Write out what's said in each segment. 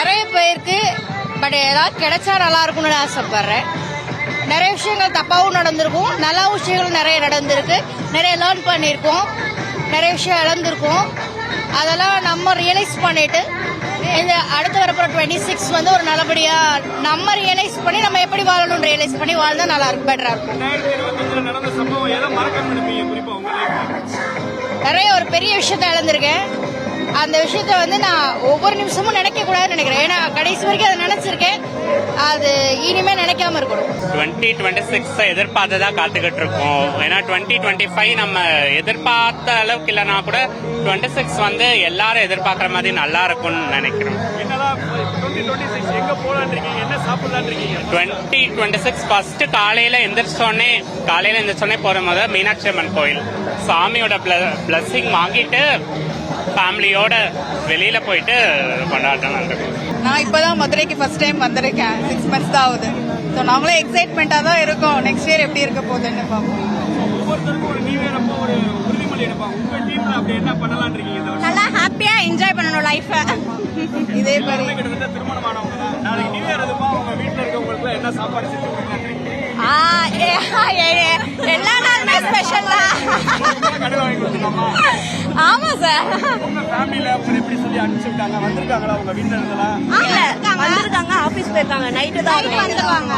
நிறைய பேருக்கு பட் ஏதாவது கிடைச்சா நல்லா இருக்கும்னு ஆசைப்படுறேன். நிறைய விஷயங்கள் தப்பாகவும் நடந்திருக்கும், நல்ல விஷயங்கள் நிறைய நடந்திருக்கு, நிறைய லேர்ன் பண்ணியிருக்கோம், நிறைய விஷயம் இழந்திருக்கோம். அதெல்லாம் நம்ம ரியலைஸ் பண்ணிட்டு இந்த அடுத்து வரப்போற 26 வந்து ஒரு நல்லபடியா நம்ம ரியலைஸ் பண்ணி நம்ம எப்படி வாழணும்னு ரியலைஸ் பண்ணி வாழ்ந்தா நல்லா இருக்கும், பெட்டரா இருக்கும். நிறைய ஒரு பெரிய விஷயத்த இழந்திருக்கேன். அந்த விஷயத்த வந்து நான் ஒவ்வொரு நிமிஷமும் நினைக்க கூடாதுன்னு நினைக்கிறேன். ஏன்னா கடைசி வரைக்கும் அதை நினைச்சிருக்கேன், அது இனிமே நினைக்காம இருக்கணும். 2026 எதிர்பார்த்ததா காத்துக்கிட்டு இருக்கோம். ஏன்னா 2025 நம்ம எதிர்பார்த்த அளவுக்கு இல்லைன்னா கூட 26 வந்து எல்லாரும் எதிர்பார்க்கற மாதிரி நல்லா இருக்கும்னு நினைக்கிறோம். 2026 ஃபர்ஸ்ட் காலையில எந்திரிச்சோடனே போற போது மீனாட்சி அம்மன் கோயில் சாமியோட பிளஸிங் வாங்கிட்டு ஃபேமிலியோட வெளியில போயிட்டு கொண்டாடலாம். நான் இப்பதான் மதுரைக்கு ஃபர்ஸ்ட் டைம் வந்திருக்கேன். 6 months தான் ஆகுது. ஸோ நாங்களும் எக்ஸைட்மெண்டா தான் இருக்கோம். நெக்ஸ்ட் இயர் எப்படி இருக்க போகுதுன்னு பார்ப்போம். நல்லா ஹாப்பியா என்ஜாய் பண்ணணும் லைஃப. இதே மாதிரி எல்லா நாளுமே ஸ்பெஷல் தான். ஆமா சார். வந்திருக்காங்க, ஆபீஸ் போயிருக்காங்க, நைட்டு தான் வந்துருவாங்க.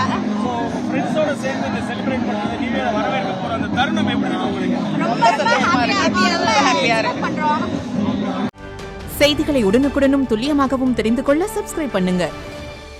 ஹாப்பியா இருக்கு. செய்திகளை உடனுக்குடனும் துல்லியமாகவும் தெரிந்து கொள்ள சப்ஸ்கிரைப் பண்ணுங்க.